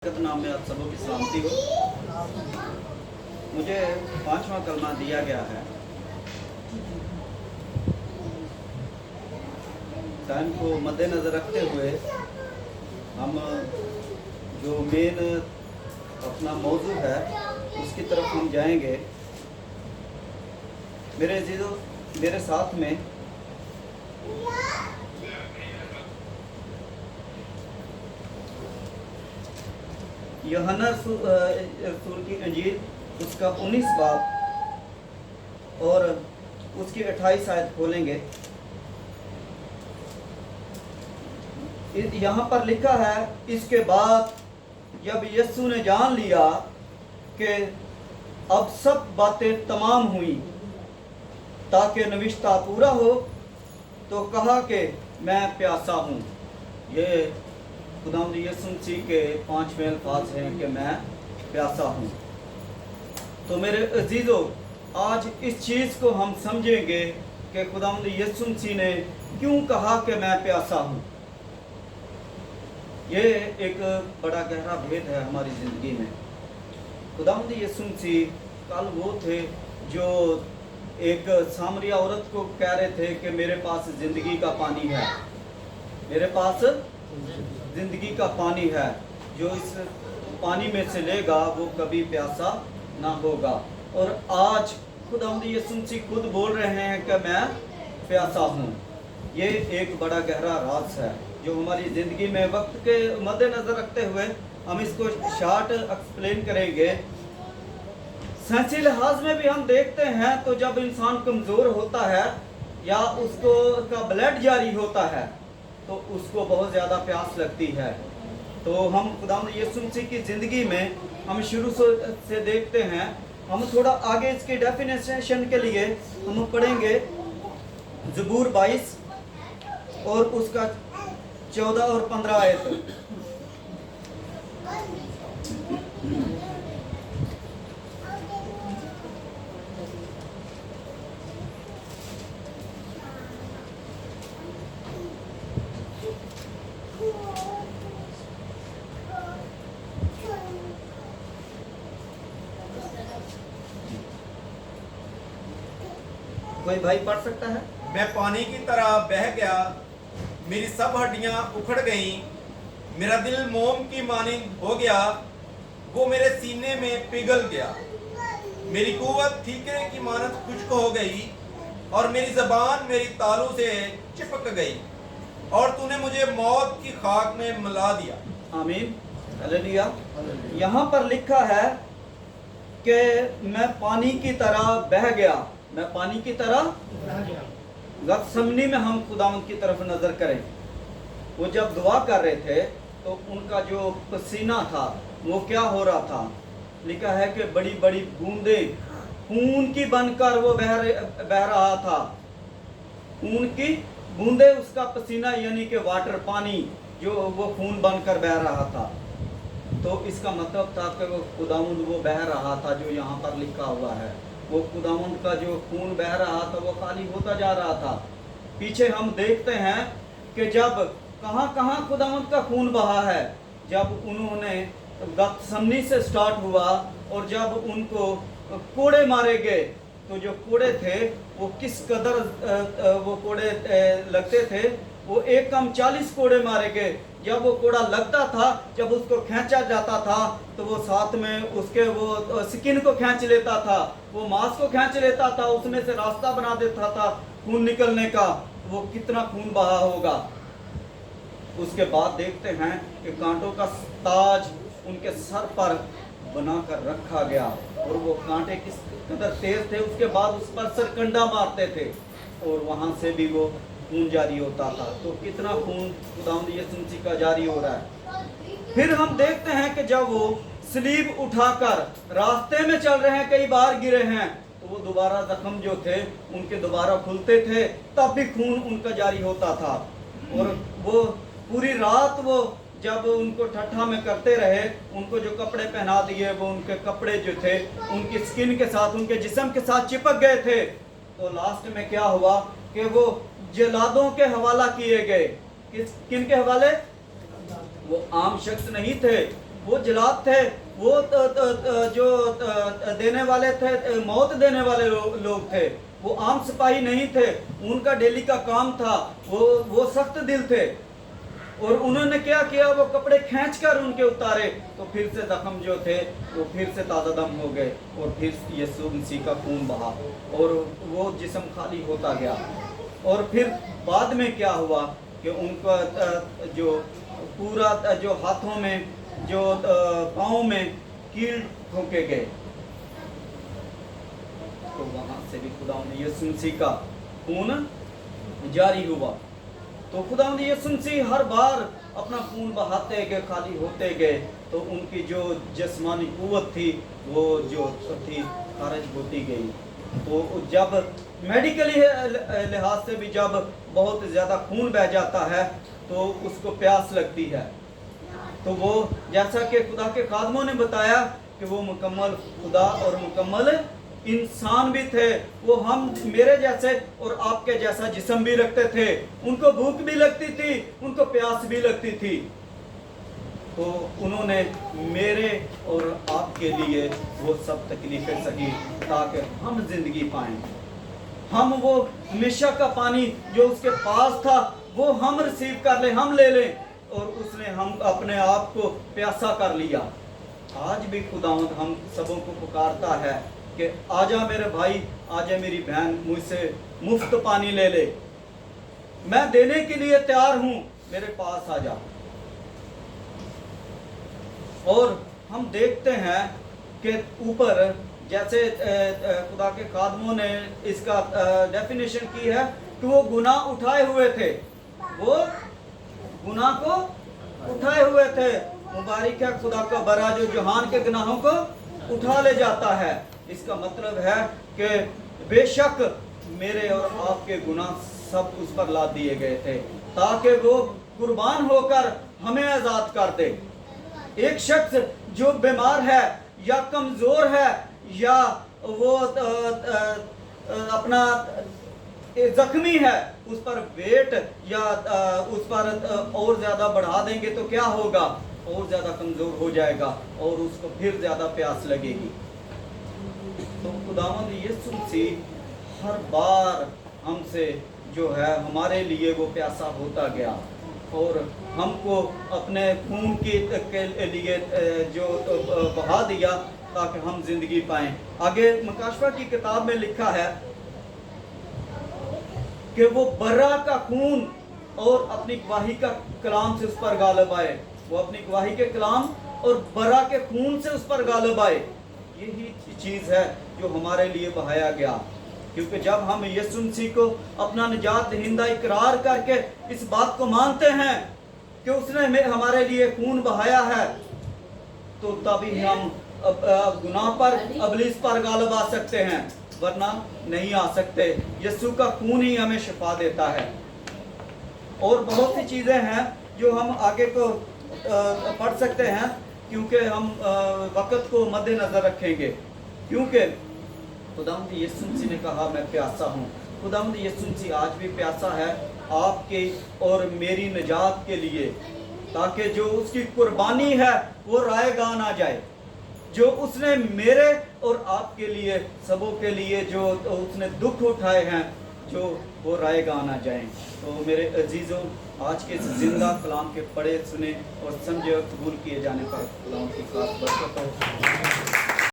नाम में आप सबों की सलामती हो। मुझे 5वां कलमा दिया गया है। टाइम को मद्देनज़र रखते हुए हम जो मेन अपना मौजू है उसकी तरफ हम जाएंगे। मेरे अजीज़ों, मेरे साथ में यूहन्ना सूर की इंजील उसका 19 बाब और उसकी 28 आयत खोलेंगे। यहाँ पर लिखा है, इसके बाद जब यीशु ने जान लिया कि अब सब बातें तमाम हुई ताकि नविश्ता पूरा हो, तो कहा कि मैं प्यासा हूँ। ये खुदावंद यीशु मसीह के 5वें अल्फाज हैं कि मैं प्यासा हूँ। तो मेरे अजीज़ों, आज इस चीज़ को हम समझेंगे कि खुदावंद यीशु मसीह ने क्यों कहा कि मैं प्यासा हूँ। ये एक बड़ा गहरा भेद है हमारी ज़िंदगी में। खुदावंद यीशु मसीह कल वो थे जो एक सामरिया औरत को कह रहे थे कि मेरे पास ज़िंदगी का पानी है, मेरे पास ज़िंदगी का पानी है, जो इस पानी में से लेगा वो कभी प्यासा ना होगा। और आज खुदावंद यीशु मसीह खुद बोल रहे हैं कि मैं प्यासा हूँ। ये एक बड़ा गहरा राज है जो हमारी ज़िंदगी में वक्त के मद्देनज़र रखते हुए हम इसको शार्ट एक्सप्लेन करेंगे। साइंसी लिहाज में भी हम देखते हैं तो जब इंसान कमज़ोर होता है या उसको का ब्लड जारी होता है तो उसको बहुत ज़्यादा प्यास लगती है। तो हम खुदावंद यीशु मसीह की ज़िंदगी में हम शुरू से देखते हैं। हम थोड़ा आगे इसकी डेफिनेशन के लिए हम पढ़ेंगे ज़बूर 22 और उसका 14 और 15 आयत। कोई भाई पढ़ सकता है? मैं पानी की तरह बह गया, मेरी सब हड्डियां उखड़ गईं, मेरा दिल मोम की मानिंद हो गया, वो मेरे सीने में पिघल गया। मेरी कुव्वत ठीकरे की मानद खुश्क हो गई और मेरी जबान मेरी तालू से चिपक गई, और तूने मुझे मौत की खाक में मिला दिया। आमीन, हालेलुया। यहाँ पर लिखा है कि मैं पानी की तरह बह गया, मैं पानी की तरह गतसमनी में हम खुदावंद की तरफ नजर करें। वो जब दुआ कर रहे थे तो उनका जो पसीना था वो क्या हो रहा था? लिखा है कि बड़ी बड़ी बूंदें खून की बनकर वो बह रहा था। खून की बूंदें, उसका पसीना यानी कि वाटर, पानी जो वो खून बनकर बह रहा था। तो इसका मतलब था कि वो खुदावंद वो बह रहा था जो यहाँ पर लिखा हुआ है। वो खुदावंद का जो खून बह रहा था वो खाली होता जा रहा था। पीछे हम देखते हैं कि जब कहाँ कहाँ खुदावंद का खून बहा है। जब उन्होंने गतसमनी से स्टार्ट हुआ और जब उनको कोड़े मारे गए तो जो कोड़े थे वो किस कदर वो कोड़े लगते थे। वो एक कम 40 कोड़े मारे गए। जब वो कोड़ा लगता था, जब उसको खींचा जाता था तो वो साथ में उसके वो स्किन को खींच लेता था, वो मांस को खींच लेता था, उसमें से रास्ता बना देता था खून निकलने का। वो कितना खून बहा होगा। उसके बाद देखते हैं कि कांटों का ताज उनके सर पर बनाकर रखा गया और वो कांटे किस कदर तेज थे। उसके बाद उस पर सरकंडा मारते थे और वहां से भी वो खून जारी होता था। तो कितना खून खुदावंद यीशु मसीह का जारी हो रहा है। फिर हम देखते हैं कि जब वो स्लीब उठाकर रास्ते में चल रहे हैं, कई बार गिरे हैं, तो वो दोबारा जख्म जो थे उनके दोबारा खुलते थे, तब भी खून उनका जारी होता था। और वो पूरी रात वो जब उनको ठट्ठा में करते रहे, उनको जो कपड़े पहना दिए वो उनके कपड़े जो थे उनकी स्किन के साथ, उनके जिस्म के साथ चिपक गए थे। तो लास्ट में क्या हुआ कि वो जलादों के हवाला किए गए। किन के हवाले? वो आम शख्स नहीं थे, وہ जलाद थे, वो जो देने वाले थे, मौत देने वाले लोग थे, वो आम सिपाही नहीं थे। उनका डेली का काम था, वो सख्त दिल थे। और उन्होंने क्या किया, वो कपड़े खींचकर उनके उतारे, तो फिर से जख्म जो थे वो फिर से ताज़ा दम हो गए, और फिर यीशु मसीह का खून बहा और वो जिस्म खाली होता गया। और फिर बाद में क्या हुआ कि उनका जो पूरा जो हाथों में, जो पाँव में कील ठोके गए, तो वहाँ से भी खुदा ने यीशु मसीह का खून जारी हुआ। तो खुदा यीशु मसीह हर बार अपना खून बहाते गए, खाली होते गए, तो उनकी जो जिस्मानी कुव्वत थी वो जो थी खारिज होती गई। तो जब मेडिकली लिहाज से भी जब बहुत ज़्यादा खून बह जाता है तो उसको प्यास लगती है। तो वो जैसा कि खुदा के खादमों ने बताया कि वो मुकम्मल खुदा और मुकम्मल इंसान भी थे। वो हम मेरे जैसे और आपके जैसा जिस्म भी रखते थे, उनको भूख भी लगती थी, उनको प्यास भी लगती थी। तो उन्होंने मेरे और आपके लिए वो सब तकलीफें सही ताकि हम जिंदगी पाएं। हम वो हमेशा का पानी जो उसके पास था वो हम रिसीव कर लें, हम ले लें, और उसने हम अपने आप को प्यासा कर लिया। आज भी खुदावंद हम सबों को पुकारता है कि आजा मेरे भाई, आजा मेरी बहन, मुझसे मुफ्त पानी ले ले, मैं देने के लिए तैयार हूं, मेरे पास आजा। और हम देखते हैं कि ऊपर जैसे खुदा के खादमों ने इसका डेफिनेशन की है कि वो गुनाह उठाए हुए थे, वो गुनाह को उठाए हुए थे। मुबारक है खुदा का बरा जो जहान के गुनाहों को उठा ले जाता है। इसका मतलब है कि बेशक मेरे और आपके गुनाह सब उस पर लाद दिए गए थे ताकि वो कुर्बान होकर हमें आज़ाद कर दे। एक शख्स जो बीमार है या कमज़ोर है या वो अपना जख्मी है, उस पर वेट या उस पर और ज़्यादा बढ़ा देंगे तो क्या होगा, और ज़्यादा कमज़ोर हो जाएगा और उसको फिर ज़्यादा प्यास लगेगी। तो खुदावंद यीशु मसीह हर बार हमसे जो है हमारे लिए वो प्यासा होता गया और हमको अपने खून के लिए जो बहा दिया ताकि हम जिंदगी पाएं। आगे मकाशवा की किताब में लिखा है कि वो बर्रा का खून और अपनी गवाही का कलाम से उस पर गालिब आए। वो अपनी गवाही के कलाम और बर्रा के खून से उस पर गालिब आए। यही चीज़ है जो हमारे लिए बहाया गया, क्योंकि जब हम यीशु मसीह को अपना निजात दहिंदा इकरार करके इस बात को मानते हैं कि उसने हमारे लिए खून बहाया है, तो तभी हम गुनाह पर, अबलीस पर गालिब आ सकते हैं, वरना नहीं आ सकते। यीशु का खून ही हमें शिफा देता है। और बहुत सी चीज़ें हैं जो हम आगे को पढ़ सकते हैं, क्योंकि हम वक़्त को मद्देनज़र रखेंगे। क्योंकि खुदावंद यीशु मसीह ने कहा मैं प्यासा हूँ। खुदावंद यीशु मसीह आज भी प्यासा है आपके और मेरी निजात के लिए, ताकि जो उसकी कुर्बानी है वो रायगान आ जाए। जो उसने मेरे और आपके लिए, सबों के लिए जो उसने दुख उठाए हैं, जो वो रायगान आ जाएं। तो मेरे अजीज़ों, आज के इस जिंदा कलाम के पढ़े सुने और समझे और कबूल किए जाने पर खुदा की खास बरकत हो।